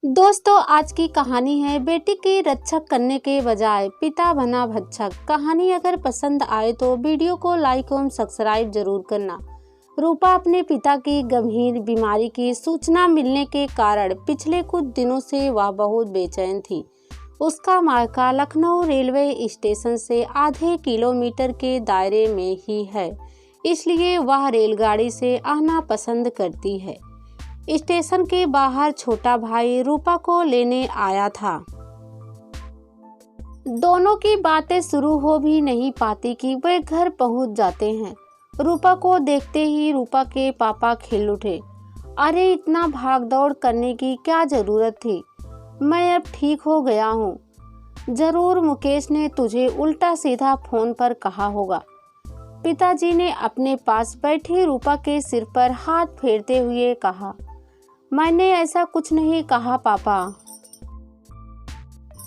दोस्तों, आज की कहानी है बेटी की रक्षा करने के बजाय पिता बना भक्षक। कहानी अगर पसंद आए तो वीडियो को लाइक एवं सब्सक्राइब जरूर करना। रूपा अपने पिता की गंभीर बीमारी की सूचना मिलने के कारण पिछले कुछ दिनों से वह बहुत बेचैन थी। उसका मायका लखनऊ रेलवे स्टेशन से आधे किलोमीटर के दायरे में ही है, इसलिए वह रेलगाड़ी से आना पसंद करती है। स्टेशन के बाहर छोटा भाई रूपा को लेने आया था। दोनों की बातें शुरू हो भी नहीं पाती कि वे घर पहुंच जाते हैं। रूपा को देखते ही रूपा के पापा खिल उठे। अरे, इतना भागदौड़ करने की क्या जरूरत थी? मैं अब ठीक हो गया हूँ। जरूर मुकेश ने तुझे उल्टा सीधा फोन पर कहा होगा। पिताजी ने अपने पास बैठी रूपा के सिर पर हाथ फेरते हुए कहा। मैंने ऐसा कुछ नहीं कहा पापा।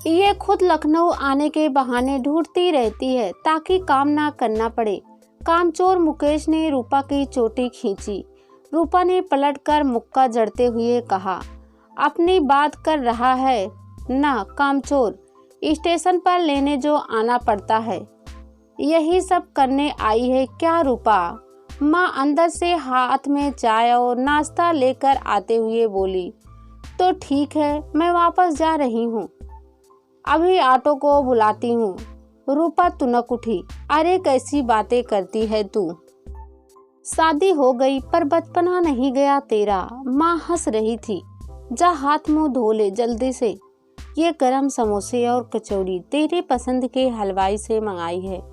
ये खुद लखनऊ आने के बहाने ढूंढती रहती है ताकि काम ना करना पड़े। कामचोर मुकेश ने रूपा की चोटी खींची। रूपा ने पलटकर मुक्का जड़ते हुए कहा, अपनी बात कर रहा है ना कामचोर? स्टेशन पर लेने जो आना पड़ता है, यही सब करने आई है क्या रूपा? माँ अंदर से हाथ में चाय और नाश्ता लेकर आते हुए बोली। तो ठीक है, मैं वापस जा रही हूँ, अभी ऑटो को बुलाती हूँ। रूपा तुनक उठी। अरे, कैसी बातें करती है तू? शादी हो गई पर बचपना नहीं गया तेरा। माँ हंस रही थी। जा हाथ मुंह धो ले जल्दी से। ये गरम समोसे और कचौड़ी तेरे पसंद के हलवाई से मंगाई है।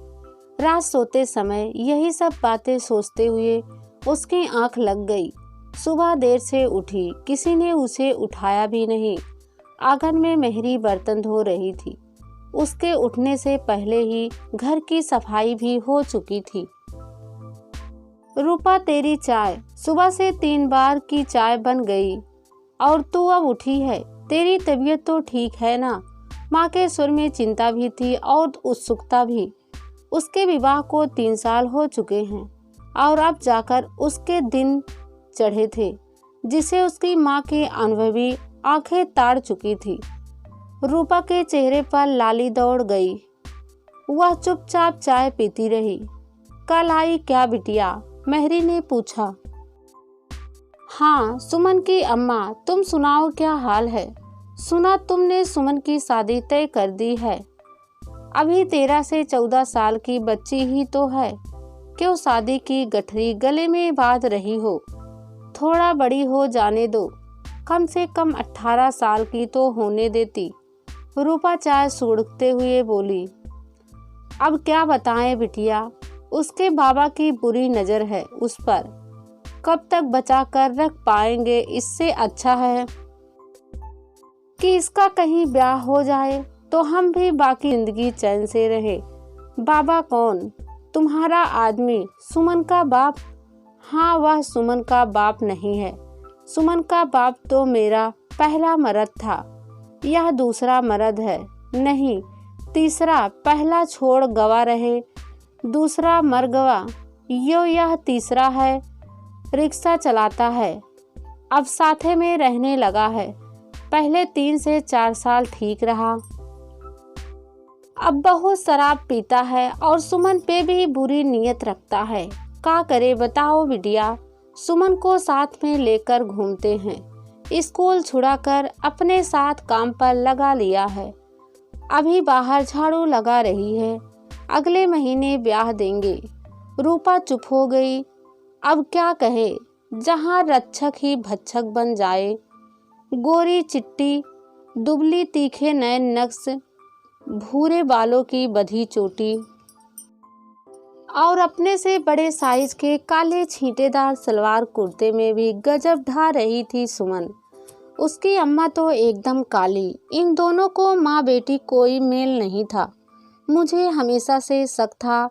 रात सोते समय यही सब बातें सोचते हुए उसकी आंख लग गई। सुबह देर से उठी, किसी ने उसे उठाया भी नहीं। आंगन में मेहरी बर्तन धो रही थी। उसके उठने से पहले ही घर की सफाई भी हो चुकी थी। रूपा, तेरी चाय। सुबह से 3 बार की चाय बन गई और तू अब उठी है। तेरी तबीयत तो ठीक है ना? माँ के सुर में चिंता भी थी और उत्सुकता भी। उसके विवाह को 3 साल हो चुके हैं और अब जाकर उसके दिन चढ़े थे, जिसे उसकी माँ की अनुभवी आंखें ताड़ चुकी थी। रूपा के चेहरे पर लाली दौड़ गई। वह चुपचाप चाय पीती रही। कल आई क्या बिटिया? मेहरी ने पूछा। हाँ सुमन की अम्मा, तुम सुनाओ क्या हाल है? सुना तुमने सुमन की शादी तय कर दी है। अभी 13 से 14 साल की बच्ची ही तो है। क्यों शादी की गठरी गले में बांध रही हो? थोड़ा बड़ी हो जाने दो, कम से कम 18 साल की तो होने देती। रूपा चाय सूड़ते हुए बोली। अब क्या बताएं बिटिया, उसके बाबा की बुरी नजर है उस पर। कब तक बचा कर रख पाएंगे? इससे अच्छा है कि इसका कहीं ब्याह हो जाए तो हम भी बाकी जिंदगी चैन से रहे। बाबा कौन? तुम्हारा आदमी, सुमन का बाप? हाँ, वह सुमन का बाप नहीं है। सुमन का बाप तो मेरा पहला मर्द था। यह दूसरा मर्द है। नहीं, तीसरा। पहला छोड़ गवा रहे, दूसरा मर गवा। यह तीसरा है। रिक्शा चलाता है, अब साथे में रहने लगा है। पहले 3 से 4 साल ठीक रहा, अब बहुत शराब पीता है और सुमन पे भी बुरी नीयत रखता है। क्या करे बताओ बिटिया? सुमन को साथ में लेकर घूमते हैं। स्कूल छुड़ाकर अपने साथ काम पर लगा लिया है। अभी बाहर झाड़ू लगा रही है। अगले महीने ब्याह देंगे। रूपा चुप हो गई। अब क्या कहे? जहाँ रक्षक ही भक्षक बन जाए। गोरी चिट्टी, दुबली तीखे नए नक्श, भूरे बालों की बधी चोटी और अपने से बड़े साइज के काले छींटेदार सलवार कुर्ते में भी गजब ढा रही थी सुमन। उसकी अम्मा तो एकदम काली। इन दोनों को माँ बेटी कोई मेल नहीं था। मुझे हमेशा से शक था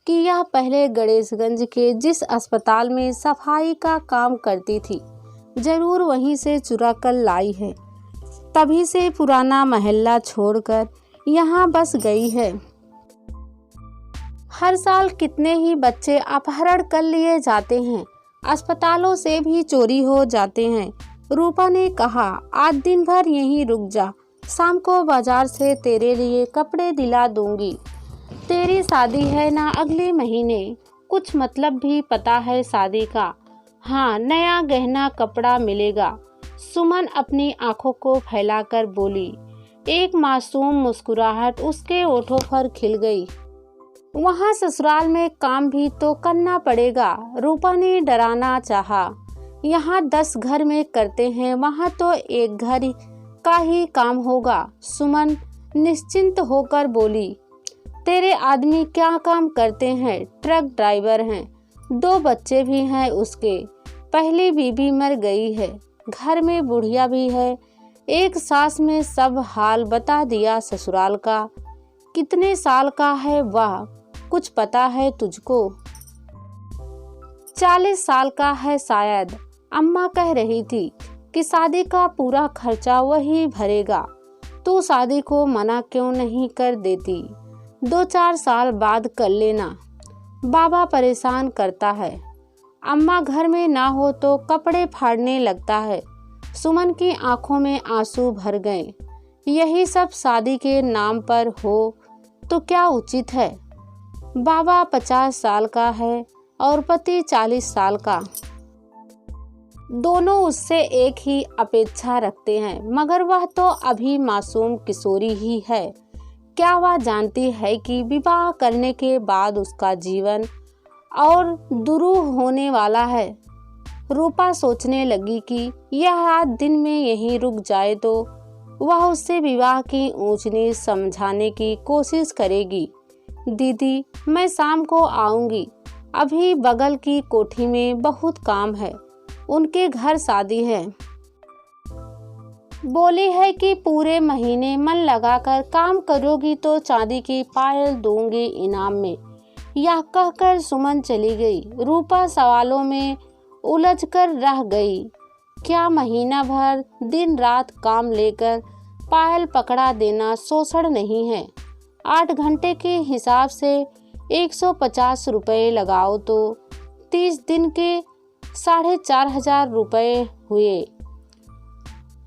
कि यह पहले गणेशगंज के जिस अस्पताल में सफाई का काम करती थी, जरूर वहीं से चुरा कर लाई है। तभी से पुराना मोहल्ला छोड़कर यहाँ बस गई है। हर साल कितने ही बच्चे अपहरण कर लिए जाते हैं। अस्पतालों से भी चोरी हो जाते हैं। रूपा ने कहा, आज दिन भर यहीं रुक जा, शाम को बाजार से तेरे लिए कपड़े दिला दूंगी। तेरी शादी है ना अगले महीने, कुछ मतलब भी पता है शादी का? हाँ, नया गहना कपड़ा मिलेगा। सुमन अपनी आंखों को फैलाकर बोली। एक मासूम मुस्कुराहट उसके होठों पर खिल गई। वहाँ ससुराल में काम भी तो करना पड़ेगा, रूपा ने डराना चाहा। यहाँ 10 घर में करते हैं, वहाँ तो एक घर का ही काम होगा। सुमन निश्चिंत होकर बोली, तेरे आदमी क्या काम करते हैं? ट्रक ड्राइवर हैं, 2 बच्चे भी हैं उसके। पहली बीबी मर गई है, घर में बुढ़िया भी है। एक सास में सब हाल बता दिया ससुराल का। कितने साल का है वह, कुछ पता है तुझको? 40 साल का है शायद। अम्मा कह रही थी कि शादी का पूरा खर्चा वही भरेगा। तू शादी को मना क्यों नहीं कर देती? 2-4 साल बाद कर लेना। बाबा परेशान करता है। अम्मा घर में ना हो तो कपड़े फाड़ने लगता है। सुमन की आंखों में आंसू भर गए। यही सब शादी के नाम पर हो तो क्या उचित है? बाबा 50 साल का है और पति 40 साल का। दोनों उससे एक ही अपेक्षा रखते हैं, मगर वह तो अभी मासूम किशोरी ही है। क्या वह जानती है कि विवाह करने के बाद उसका जीवन और दुरूह होने वाला है? रूपा सोचने लगी कि यह आज दिन में यहीं रुक जाए तो वह उससे विवाह की ऊंच नीच समझाने की कोशिश करेगी। दीदी, मैं शाम को आऊंगी, अभी बगल की कोठी में बहुत काम है, उनके घर शादी है। बोली है कि पूरे महीने मन लगाकर काम करोगी तो चांदी की पायल दूंगी इनाम में। यह कहकर सुमन चली गई। रूपा सवालों में उलझकर रह गई। क्या महीना भर दिन रात काम लेकर पायल पकड़ा देना शोषण नहीं है? 8 घंटे के हिसाब से 150 रुपये लगाओ तो 30 दिन के 4,500 रुपये हुए।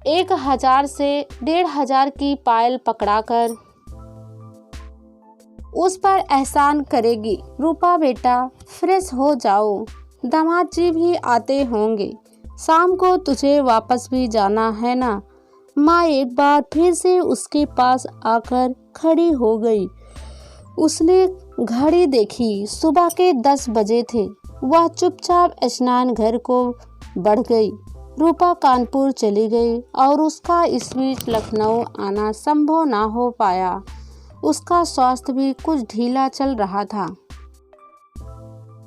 1,000 से 1,500 की पायल पकड़ाकर उस पर एहसान करेगी। रूपा बेटा, फ्रेश हो जाओ, दामाद जी भी आते होंगे, शाम को तुझे वापस भी जाना है ना? माँ एक बार फिर से उसके पास आकर खड़ी हो गई। उसने घड़ी देखी, सुबह के 10 बजे थे। वह चुपचाप स्नान घर को बढ़ गई। रूपा कानपुर चली गई और उसका इस बीच लखनऊ आना संभव ना हो पाया। उसका स्वास्थ्य भी कुछ ढीला चल रहा था।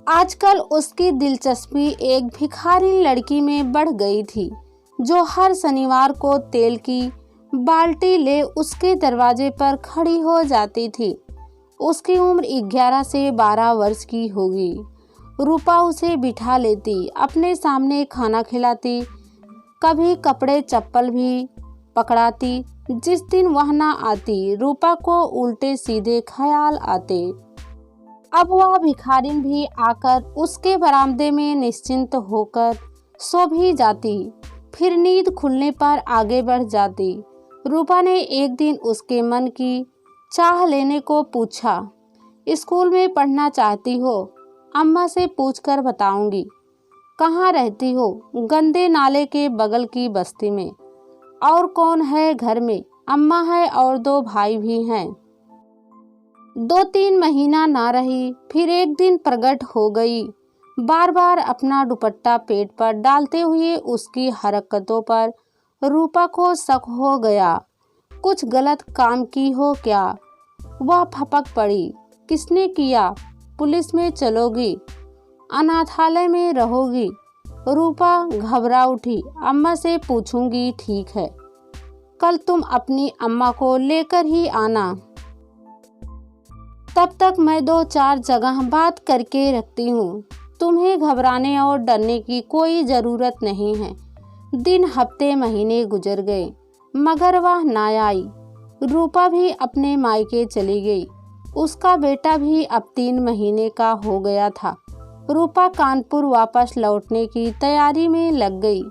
आजकल उसकी दिलचस्पी एक भिखारी लड़की में बढ़ गई थी, जो हर शनिवार को तेल की बाल्टी ले उसके दरवाजे पर खड़ी हो जाती थी। उसकी उम्र 11 से 12 वर्ष की होगी। रूपा उसे बिठा लेती, अपने सामने खाना खिलाती, कभी कपड़े चप्पल भी पकड़ाती। जिस दिन वह न आती, रूपा को उल्टे सीधे ख्याल आते। अब वह भिखारिन भी आकर उसके बरामदे में निश्चिंत होकर सो भी जाती, फिर नींद खुलने पर आगे बढ़ जाती। रूपा ने एक दिन उसके मन की चाह लेने को पूछा, स्कूल में पढ़ना चाहती हो? अम्मा से पूछकर बताऊंगी। कहाँ रहती हो? गंदे नाले के बगल की बस्ती में। और कौन है घर में? अम्मा है और 2 भाई भी हैं। 2-3 महीना ना रही, फिर एक दिन प्रकट हो गई। बार बार अपना दुपट्टा पेट पर डालते हुए उसकी हरकतों पर रूपा को शक हो गया। कुछ गलत काम की हो क्या? वह फपक पड़ी। किसने किया? पुलिस में चलोगी? अनाथालय में रहोगी? रूपा घबरा उठी। अम्मा से पूछूंगी, ठीक है। कल तुम अपनी अम्मा को लेकर ही आना। तब तक मैं 2-4 जगह बात करके रखती हूँ। तुम्हें घबराने और डरने की कोई ज़रूरत नहीं है। दिन, हफ्ते, महीने गुजर गए, मगर वह ना आई। रूपा भी अपने मायके चली गई। उसका बेटा भी अब 3 महीने का हो गया था। रूपा कानपुर वापस लौटने की तैयारी में लग गई।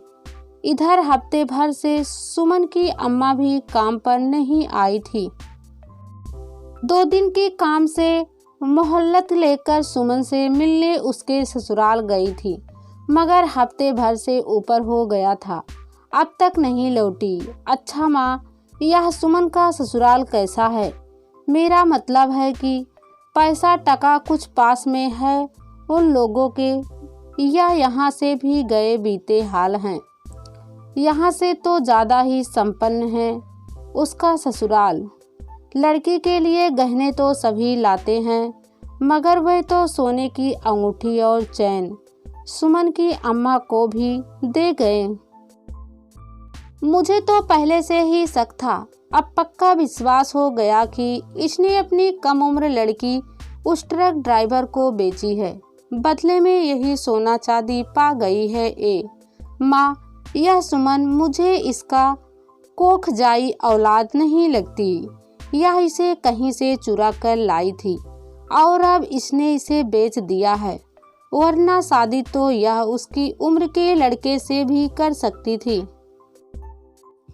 इधर हफ्ते भर से सुमन की अम्मा भी काम पर नहीं आई थी। 2 दिन के काम से मोहलत लेकर सुमन से मिलने उसके ससुराल गई थी, मगर हफ्ते भर से ऊपर हो गया था, अब तक नहीं लौटी। अच्छा माँ, यह सुमन का ससुराल कैसा है? मेरा मतलब है कि पैसा टका कुछ पास में है उन लोगों के, या यहाँ से भी गए बीते हाल हैं? यहाँ से तो ज़्यादा ही संपन्न है उसका ससुराल। लड़की के लिए गहने तो सभी लाते हैं, मगर वह तो सोने की अंगूठी और चैन सुमन की अम्मा को भी दे गए। मुझे तो पहले से ही शक था, अब पक्का विश्वास हो गया कि इसने अपनी कम उम्र लड़की उस ट्रक ड्राइवर को बेची है, बदले में यही सोना चांदी पा गई है। माँ, यह सुमन मुझे इसका कोखजाई औलाद नहीं लगती। यह इसे कहीं से चुरा कर लाई थी और अब इसने इसे बेच दिया है, वरना शादी तो यह उसकी उम्र के लड़के से भी कर सकती थी।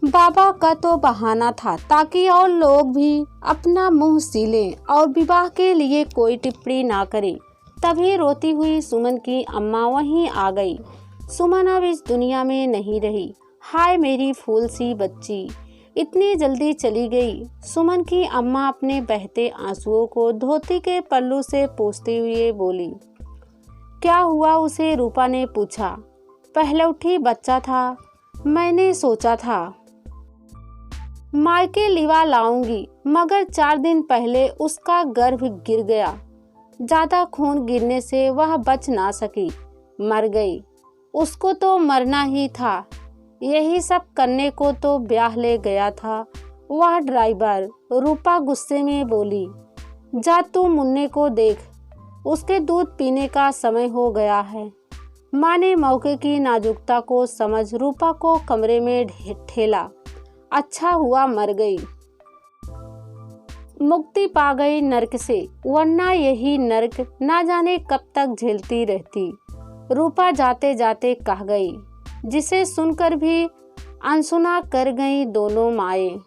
बाबा का तो बहाना था ताकि और लोग भी अपना मुंह सीलें और विवाह के लिए कोई टिप्पणी ना करें। तभी रोती हुई सुमन की अम्मा वहीं आ गई। सुमन अब इस दुनिया में नहीं रही। हाय मेरी फूल सी बच्ची, इतनी जल्दी चली गई। सुमन की अम्मा अपने बहते आंसुओं को धोती के पल्लू से पोंछते हुए बोली। क्या हुआ उसे? रूपा ने पूछा। पहलौठी बच्चा था, मैंने सोचा था मायके लिवा लाऊंगी, मगर 4 दिन पहले उसका गर्भ गिर गया। ज्यादा खून गिरने से वह बच ना सकी, मर गई। उसको तो मरना ही था, यही सब करने को तो ब्याह ले गया था वह ड्राइवर। रूपा गुस्से में बोली। जा तू मुन्ने को देख, उसके दूध पीने का समय हो गया है। माँ ने मौके की नाजुकता को समझ रूपा को कमरे में ठेला। अच्छा हुआ मर गई, मुक्ति पा गई नर्क से, वरना यही नर्क ना जाने कब तक झेलती रहती। रूपा जाते जाते कह गई, जिसे सुनकर भी अनसुना कर गई दोनों माएँ।